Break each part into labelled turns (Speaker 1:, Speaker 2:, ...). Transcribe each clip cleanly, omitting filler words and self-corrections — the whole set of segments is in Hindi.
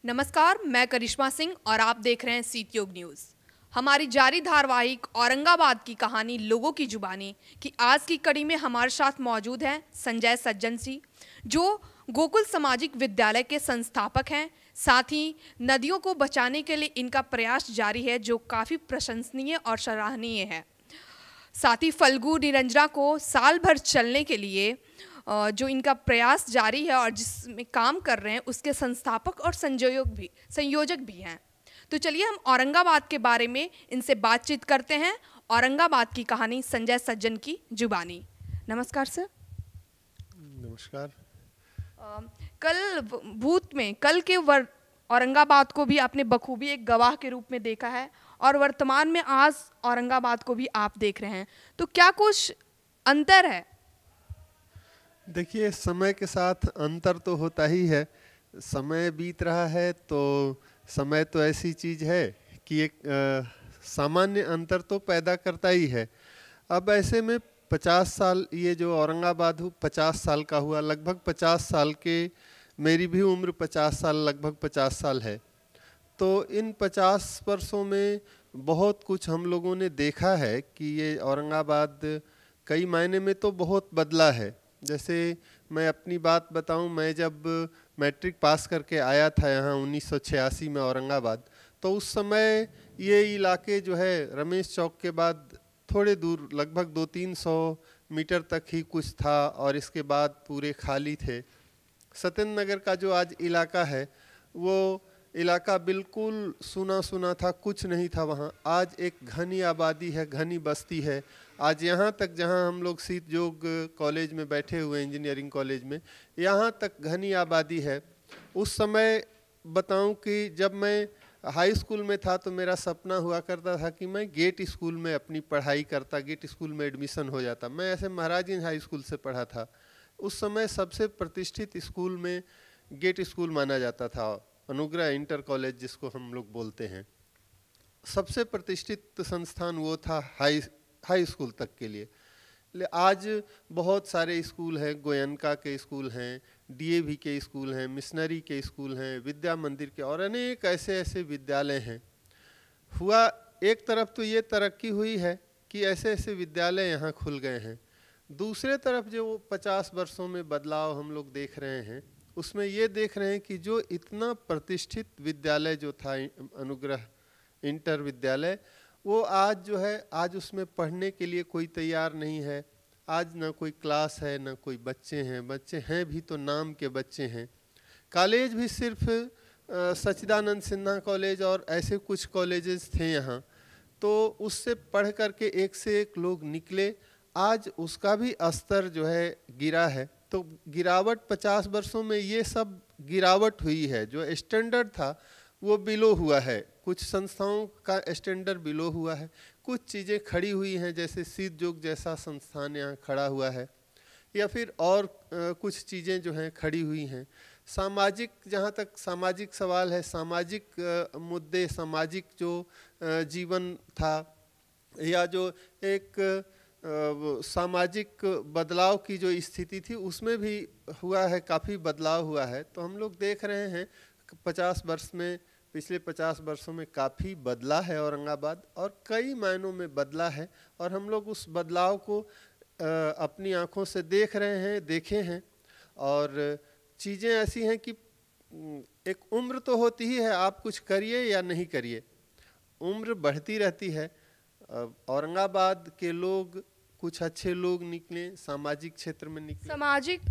Speaker 1: नमस्कार, मैं करिश्मा सिंह और आप देख रहे हैं सीत योग न्यूज़। हमारी जारी धारावाहिक औरंगाबाद की कहानी लोगों की जुबानी की आज की कड़ी में हमारे साथ मौजूद हैं संजय सज्जन जी, जो गोकुल सामाजिक विद्यालय के संस्थापक हैं। साथ ही नदियों को बचाने के लिए इनका प्रयास जारी है, जो काफ़ी प्रशंसनीय और सराहनीय है। साथ ही फल्गु निरंजना को साल भर चलने के लिए जो इनका प्रयास जारी है और जिसमें काम कर रहे हैं, उसके संस्थापक और संयोजक भी हैं। तो चलिए हम औरंगाबाद के बारे में इनसे बातचीत करते हैं। औरंगाबाद की कहानी संजय सज्जन की जुबानी। नमस्कार सर।
Speaker 2: नमस्कार।
Speaker 1: कल के औरंगाबाद को भी आपने बखूबी एक गवाह के रूप में देखा है और वर्तमान में आज औरंगाबाद को भी आप देख रहे हैं, तो क्या कुछ अंतर है?
Speaker 2: देखिए, समय के साथ अंतर तो होता ही है। समय बीत रहा है तो समय तो ऐसी चीज़ है कि एक सामान्य अंतर तो पैदा करता ही है। अब ऐसे में 50 साल, ये जो औरंगाबाद 50 साल का हुआ, लगभग 50 साल के, मेरी भी उम्र 50 साल, लगभग 50 साल है। तो इन 50 वर्षों में बहुत कुछ हम लोगों ने देखा है कि ये औरंगाबाद कई मायने में तो बहुत बदला है। जैसे मैं अपनी बात बताऊं, मैं जब मैट्रिक पास करके आया था यहाँ 1986 में औरंगाबाद, तो उस समय ये इलाके जो है रमेश चौक के बाद थोड़े दूर, लगभग 200-300 मीटर तक ही कुछ था और इसके बाद पूरे खाली थे। सत्येंद्र नगर का जो आज इलाका है, वो इलाका बिल्कुल सुना सुना था, कुछ नहीं था वहाँ। आज एक घनी आबादी है, घनी बस्ती है। आज यहाँ तक, जहाँ हम लोग सीत योग कॉलेज में बैठे हुए, इंजीनियरिंग कॉलेज में, यहाँ तक घनी आबादी है। उस समय बताऊं कि जब मैं हाई स्कूल में था तो मेरा सपना हुआ करता था कि मैं गेट स्कूल में अपनी पढ़ाई करता, गेट स्कूल में एडमिशन हो जाता। मैं ऐसे महाराजगंज हाई स्कूल से पढ़ा था। उस समय सबसे प्रतिष्ठित स्कूल में गेट स्कूल माना जाता था, अनुग्रह इंटर कॉलेज जिसको हम लोग बोलते हैं। सबसे प्रतिष्ठित संस्थान वो था हाई स्कूल तक के लिए। आज बहुत सारे स्कूल हैं, गोयनका के स्कूल हैं, डीएवी के स्कूल हैं, मिशनरी के स्कूल हैं, विद्या मंदिर के, और अनेक ऐसे ऐसे विद्यालय हैं। हुआ एक तरफ तो ये तरक्की हुई है कि ऐसे ऐसे विद्यालय यहाँ खुल गए हैं। दूसरे तरफ जो 50 वर्षों में बदलाव हम लोग देख रहे हैं, उसमें ये देख रहे हैं कि जो इतना प्रतिष्ठित विद्यालय जो था अनुग्रह इंटर विद्यालय, वो आज जो है, आज उसमें पढ़ने के लिए कोई तैयार नहीं है। आज ना कोई क्लास है, ना कोई बच्चे हैं। बच्चे हैं भी तो नाम के बच्चे हैं। कॉलेज भी सिर्फ सच्चिदानंद सिन्हा कॉलेज और ऐसे कुछ कॉलेजेस थे यहाँ, तो उससे पढ़ करके एक से एक लोग निकले। आज उसका भी स्तर जो है गिरा है। तो गिरावट 50 वर्षों में ये सब गिरावट हुई है। जो स्टैंडर्ड था वो बिलो हुआ है, कुछ संस्थाओं का स्टैंडर्ड बिलो हुआ है, कुछ चीज़ें खड़ी हुई हैं, जैसे सीत योग जैसा संस्थान यहाँ खड़ा हुआ है, या फिर और कुछ चीज़ें जो हैं खड़ी हुई हैं। सामाजिक, जहाँ तक सामाजिक सवाल है, सामाजिक मुद्दे, सामाजिक जो जीवन था, या जो एक सामाजिक बदलाव की जो स्थिति थी, उसमें भी हुआ है, काफ़ी बदलाव हुआ है। तो हम लोग देख रहे हैं 50 वर्ष में, पिछले 50 वर्षों में काफ़ी बदला है औरंगाबाद, और कई मायनों में बदला है। और हम लोग उस बदलाव को अपनी आँखों से देख रहे हैं, देखे हैं। और चीज़ें ऐसी हैं कि एक उम्र तो होती ही है, आप कुछ करिए या नहीं करिए, उम्र बढ़ती रहती है। औरंगाबाद के लोग, कुछ अच्छे लोग निकले, सामाजिक क्षेत्र में निकले।
Speaker 1: सामाजिक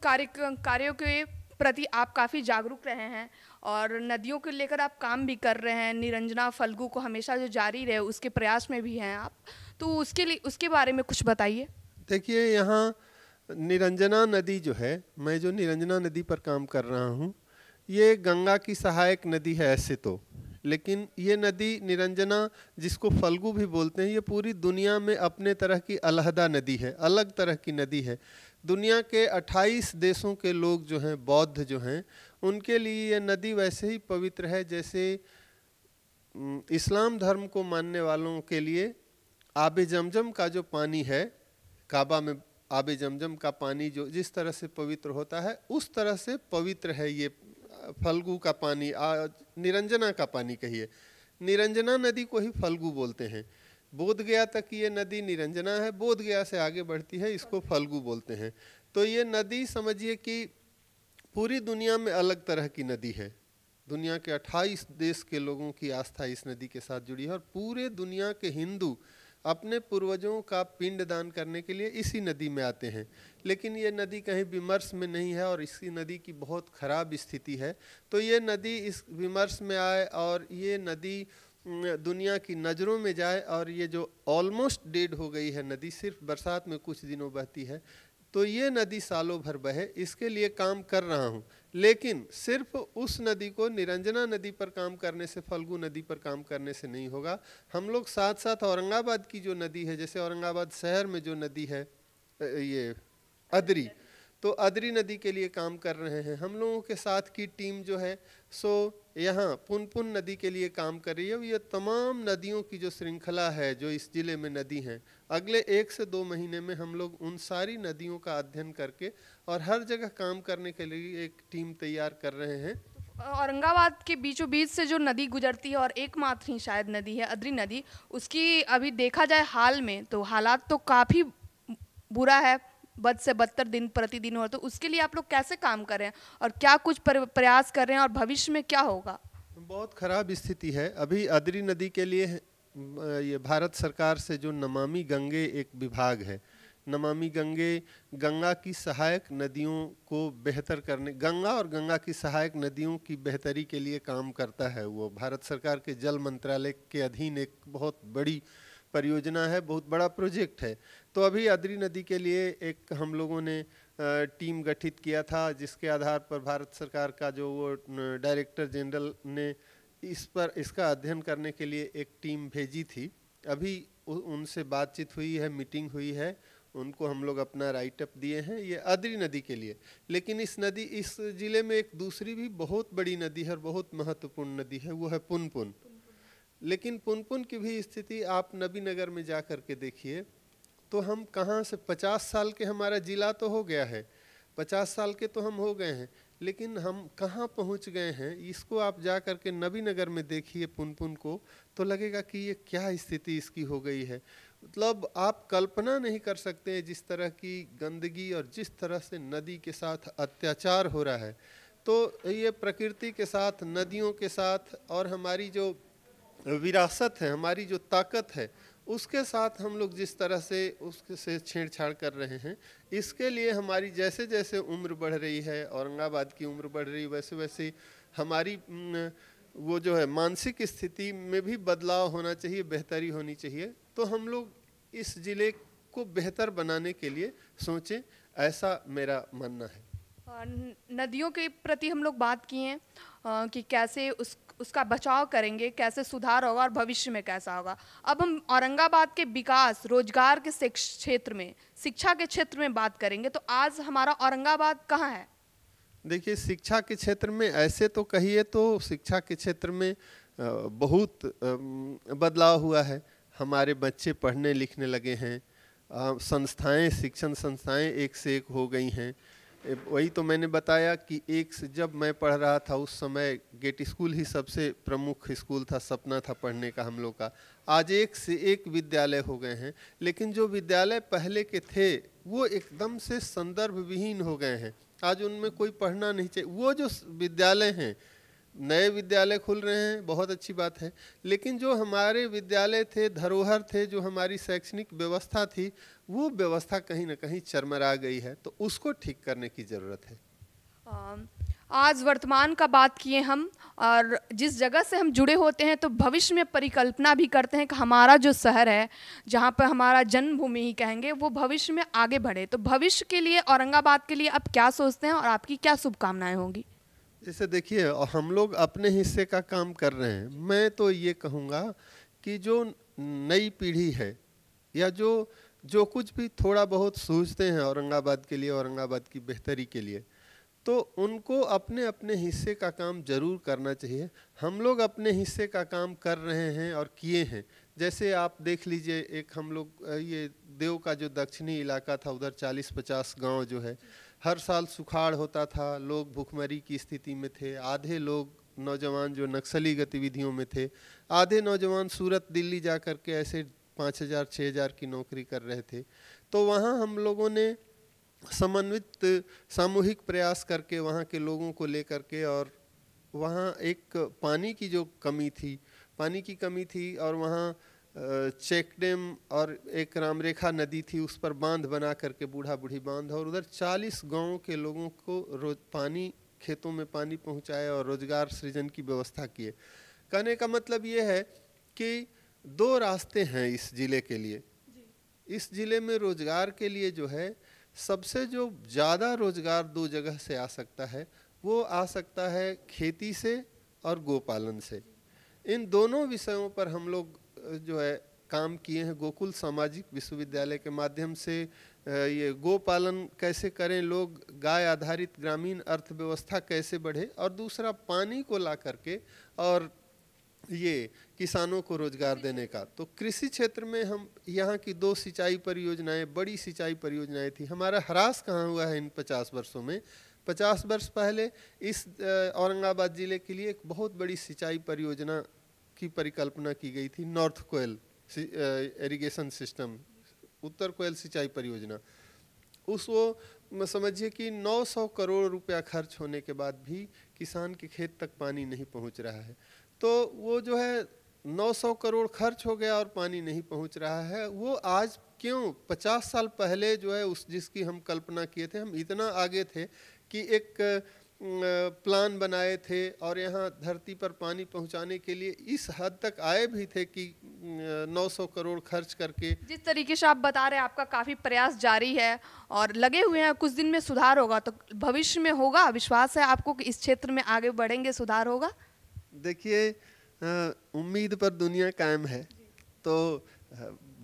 Speaker 1: कार्यों के प्रति आप काफ़ी जागरूक रहे हैं और नदियों को लेकर आप काम भी कर रहे हैं। निरंजना फल्गु को हमेशा जो जारी रहे उसके प्रयास में भी हैं आप, तो उसके बारे में कुछ बताइए।
Speaker 2: देखिए, यहाँ निरंजना नदी जो है, मैं जो निरंजना नदी पर काम कर रहा हूँ, ये गंगा की सहायक नदी है ऐसे तो, लेकिन ये नदी निरंजना, जिसको फल्गु भी बोलते हैं, ये पूरी दुनिया में अपने तरह की अलहदा नदी है, अलग तरह की नदी है। दुनिया के 28 देशों के लोग जो हैं, बौद्ध जो हैं, उनके लिए ये नदी वैसे ही पवित्र है जैसे इस्लाम धर्म को मानने वालों के लिए आबे जमजम का जो पानी है, काबा में आबे जमजम का पानी जो जिस तरह से पवित्र होता है, उस तरह से पवित्र है ये फल्गु का पानी, निरंजना का पानी कहिए, निरंजना नदी को ही फल्गु बोलते हैं। बोध गया तक ये नदी निरंजना है, बोध गया से आगे बढ़ती है, इसको फल्गु बोलते हैं। तो ये नदी समझिए कि पूरी दुनिया में अलग तरह की नदी है। दुनिया के 28 देश के लोगों की आस्था इस नदी के साथ जुड़ी है, और पूरे दुनिया के हिंदू अपने पूर्वजों का पिंड दान करने के लिए इसी नदी में आते हैं। लेकिन ये नदी कहीं विमर्श में नहीं है और इसी नदी की बहुत खराब स्थिति है। तो ये नदी इस विमर्श में आए और ये नदी दुनिया की नज़रों में जाए, और ये जो ऑलमोस्ट डेड हो गई है नदी, सिर्फ बरसात में कुछ दिनों बहती है, तो ये नदी सालों भर बहे, इसके लिए काम कर रहा हूँ। लेकिन सिर्फ उस नदी को निरंजना नदी पर काम करने से, फल्गु नदी पर काम करने से नहीं होगा। हम लोग साथ साथ औरंगाबाद की जो नदी है, जैसे औरंगाबाद शहर में जो नदी है ये अदरी, तो अदरी नदी के लिए काम कर रहे हैं। हम लोगों के साथ की टीम जो है सो यहाँ पुनपुन नदी के लिए काम कर रही है। ये तमाम नदियों की जो श्रृंखला है जो इस जिले में नदी हैं, अगले 1 से 2 महीने में हम लोग उन सारी नदियों का अध्ययन करके और हर जगह काम करने के लिए एक टीम तैयार कर रहे हैं।
Speaker 1: औरंगाबाद के बीचों बीच से जो नदी गुजरती है और एकमात्र ही शायद नदी है अदरी नदी, उसकी अभी देखा जाए हाल में तो हालात तो काफ़ी बुरा है, बद से बदतर दिन प्रतिदिन हो। तो उसके लिए आप लोग कैसे काम कर रहे हैं और क्या कुछ प्रयास कर रहे हैं और भविष्य में क्या होगा?
Speaker 2: बहुत खराब स्थिति है अभी अदरी नदी के लिए। ये भारत सरकार से जो नमामि गंगे एक विभाग है, नमामि गंगे गंगा की सहायक नदियों को बेहतर करने, गंगा और गंगा की सहायक नदियों की बेहतरी के लिए काम करता है। वो भारत सरकार के जल मंत्रालय के अधीन एक बहुत बड़ी परियोजना है, बहुत बड़ा प्रोजेक्ट है। तो अभी अदरी नदी के लिए एक हम लोगों ने टीम गठित किया था, जिसके आधार पर भारत सरकार का जो वो डायरेक्टर जनरल ने इसका अध्ययन करने के लिए एक टीम भेजी थी। अभी उनसे बातचीत हुई है, मीटिंग हुई है, उनको हम लोग अपना राइट अप दिए हैं ये अदरी नदी के लिए। लेकिन इस ज़िले में एक दूसरी भी बहुत बड़ी नदी है और बहुत महत्वपूर्ण नदी है, वो है पुनपुन। लेकिन पुनपुन की भी स्थिति आप नबीनगर में जा कर के देखिए तो हम कहाँ से 50 साल के हमारा जिला तो हो गया है, 50 साल के तो हम हो गए हैं, लेकिन हम कहाँ पहुँच गए हैं। इसको आप जा कर के नबीनगर में देखिए पुनपुन को, तो लगेगा कि ये क्या स्थिति इसकी हो गई है। मतलब आप कल्पना नहीं कर सकते जिस तरह की गंदगी और जिस तरह से नदी के साथ अत्याचार हो रहा है। तो ये प्रकृति के साथ, नदियों के साथ और हमारी जो विरासत है, हमारी जो ताकत है, उसके साथ हम लोग जिस तरह से उससे छेड़छाड़ कर रहे हैं, इसके लिए हमारी जैसे जैसे उम्र बढ़ रही है, औरंगाबाद की उम्र बढ़ रही है, वैसे वैसे हमारी वो जो है मानसिक स्थिति में भी बदलाव होना चाहिए, बेहतरी होनी चाहिए। तो हम लोग इस ज़िले को बेहतर बनाने के लिए सोचें, ऐसा मेरा मानना है।
Speaker 1: नदियों के प्रति हम लोग बात किए हैं कि कैसे उसका बचाव करेंगे, कैसे सुधार होगा और भविष्य में कैसा होगा। अब हम औरंगाबाद के विकास, रोजगार के क्षेत्र में, शिक्षा के क्षेत्र में बात करेंगे। तो आज हमारा औरंगाबाद कहाँ है?
Speaker 2: देखिए, शिक्षा के क्षेत्र में ऐसे तो कहिए तो शिक्षा के क्षेत्र में बहुत बदलाव हुआ है। हमारे बच्चे पढ़ने लिखने लगे हैं, संस्थाएं, शिक्षण संस्थाएं एक से एक हो गई हैं। वही तो मैंने बताया कि जब मैं पढ़ रहा था उस समय गेट स्कूल ही सबसे प्रमुख स्कूल था, सपना था पढ़ने का हम लोग का। आज एक से एक विद्यालय हो गए हैं, लेकिन जो विद्यालय पहले के थे वो एकदम से संदर्भ विहीन हो गए हैं। आज उनमें कोई पढ़ना नहीं चाहिए। वो जो विद्यालय हैं, नए विद्यालय खुल रहे हैं, बहुत अच्छी बात है, लेकिन जो हमारे विद्यालय थे, धरोहर थे, जो हमारी शैक्षणिक व्यवस्था थी, वो व्यवस्था कहीं ना कहीं चरमरा गई है। तो उसको ठीक करने की ज़रूरत है।
Speaker 1: आज वर्तमान का बात किए हम, और जिस जगह से हम जुड़े होते हैं तो भविष्य में परिकल्पना भी करते हैं कि हमारा जो शहर है, जहाँ पर हमारा जन्मभूमि ही कहेंगे, वो भविष्य में आगे बढ़े। तो भविष्य के लिए, औरंगाबाद के लिए आप क्या सोचते हैं और आपकी क्या शुभकामनाएं होंगी?
Speaker 2: जैसे देखिए, हम लोग अपने हिस्से का काम कर रहे हैं। मैं तो ये कहूँगा कि जो नई पीढ़ी है या जो कुछ भी थोड़ा बहुत सोचते हैं औरंगाबाद के लिए, औरंगाबाद की बेहतरी के लिए, तो उनको अपने अपने हिस्से का काम जरूर करना चाहिए। हम लोग अपने हिस्से का काम कर रहे हैं और किए हैं। जैसे आप देख लीजिए, एक हम लोग ये देव का जो दक्षिणी इलाका था, उधर 40-50 गांव जो है, हर साल सुखाड़ होता था, लोग भूखमरी की स्थिति में थे, आधे लोग नौजवान जो नक्सली गतिविधियों में थे, आधे नौजवान सूरत दिल्ली जा कर के ऐसे 5,000 6,000 की नौकरी कर रहे थे। तो वहाँ हम लोगों ने समन्वित सामूहिक प्रयास करके वहाँ के लोगों को लेकर के, और वहाँ एक पानी की जो कमी थी, पानी की कमी थी, और वहाँ चेक डैम और एक रामरेखा नदी थी, उस पर बांध बना करके, बूढ़ा बूढ़ी बांध, और उधर 40 गाँव के लोगों को रोज पानी, खेतों में पानी पहुँचाए और रोजगार सृजन की व्यवस्था किए। कहने का मतलब ये है कि 2 रास्ते हैं इस ज़िले के लिए। इस ज़िले में रोजगार के लिए जो है, सबसे जो ज़्यादा रोजगार 2 जगह से आ सकता है, वो आ सकता है खेती से और गोपालन से। इन दोनों विषयों पर हम लोग जो है काम किए हैं। गोकुल सामाजिक विश्वविद्यालय के माध्यम से ये गोपालन कैसे करें लोग, गाय आधारित ग्रामीण अर्थव्यवस्था कैसे बढ़े, और दूसरा पानी को ला करके और ये किसानों को रोजगार देने का। तो कृषि क्षेत्र में हम यहाँ की 2 सिंचाई परियोजनाएं, बड़ी सिंचाई परियोजनाएं थी। हमारा ह्रास कहाँ हुआ है इन 50 वर्षों में? 50 वर्ष पहले इस औरंगाबाद ज़िले के लिए एक बहुत बड़ी सिंचाई परियोजना की परिकल्पना की गई थी, नॉर्थ कोयल इरिगेशन सिस्टम, उत्तर कोयल सिंचाई परियोजना। उसको समझिए कि 900 करोड़ रुपया खर्च होने के बाद भी किसान के खेत तक पानी नहीं पहुंच रहा है। तो वो जो है 900 करोड़ खर्च हो गया और पानी नहीं पहुंच रहा है। वो आज क्यों? 50 साल पहले जो है उस जिसकी हम कल्पना किए थे, हम इतना आगे थे कि एक प्लान बनाए थे और यहाँ धरती पर पानी पहुँचाने के लिए इस हद तक आए भी थे कि 900 करोड़ खर्च करके।
Speaker 1: जिस तरीके से आप बता रहे हैं, आपका काफ़ी प्रयास जारी है और लगे हुए हैं, कुछ दिन में सुधार होगा, तो भविष्य में होगा, विश्वास है आपको कि इस क्षेत्र में आगे बढ़ेंगे, सुधार होगा?
Speaker 2: देखिए, उम्मीद पर दुनिया कायम है, तो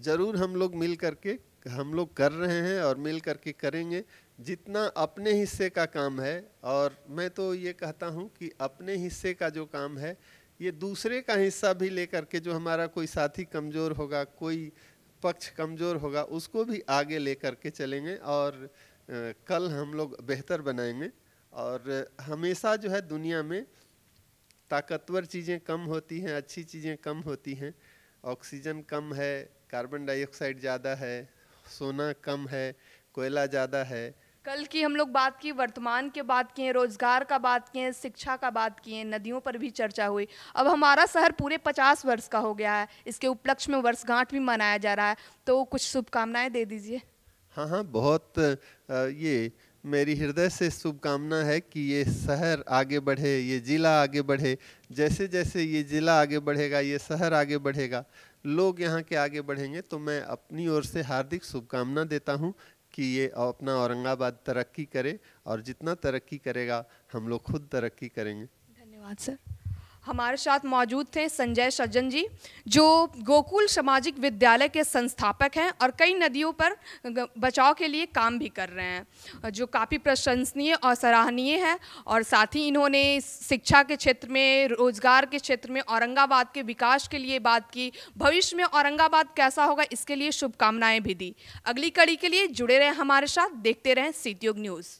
Speaker 2: ज़रूर हम लोग मिल करके, हम लोग कर रहे हैं और मिल करके करेंगे जितना अपने हिस्से का काम है। और मैं तो ये कहता हूँ कि अपने हिस्से का जो काम है, ये दूसरे का हिस्सा भी लेकर के, जो हमारा कोई साथी कमज़ोर होगा, कोई पक्ष कमज़ोर होगा, उसको भी आगे लेकर के चलेंगे और कल हम लोग बेहतर बनाएंगे। और हमेशा जो है दुनिया में ताकतवर चीज़ें कम होती हैं, अच्छी चीज़ें कम होती हैं। ऑक्सीजन कम है, कार्बन डाइऑक्साइड ज़्यादा है, सोना कम है, कोयला ज़्यादा है।
Speaker 1: कल की हम लोग बात की, वर्तमान के बात किए, रोजगार का बात किए, शिक्षा का बात किए, नदियों पर भी चर्चा हुई। अब हमारा शहर पूरे 50 वर्ष का हो गया है, इसके उपलक्ष्य में वर्षगांठ भी मनाया जा रहा है, तो कुछ शुभकामनाएं दे दीजिए।
Speaker 2: हाँ, बहुत ये मेरी हृदय से शुभकामना है कि ये शहर आगे बढ़े, ये ज़िला आगे बढ़े। जैसे जैसे ये ज़िला आगे बढ़ेगा, ये शहर आगे बढ़ेगा, लोग यहाँ के आगे बढ़ेंगे, तो मैं अपनी ओर से हार्दिक शुभकामना देता हूँ कि ये अपना औरंगाबाद तरक्की करे, और जितना तरक्की करेगा हम लोग खुद तरक्की करेंगे।
Speaker 1: धन्यवाद सर। हमारे साथ मौजूद थे संजय सज्जन जी, जो गोकुल सामाजिक विद्यालय के संस्थापक हैं और कई नदियों पर बचाव के लिए काम भी कर रहे हैं, जो काफ़ी प्रशंसनीय और सराहनीय है। और साथ ही इन्होंने शिक्षा के क्षेत्र में, रोजगार के क्षेत्र में औरंगाबाद के विकास के लिए बात की, भविष्य में औरंगाबाद कैसा होगा इसके लिए शुभकामनाएं भी दी। अगली कड़ी के लिए जुड़े रहें हमारे साथ, देखते रहें सिटी न्यूज़।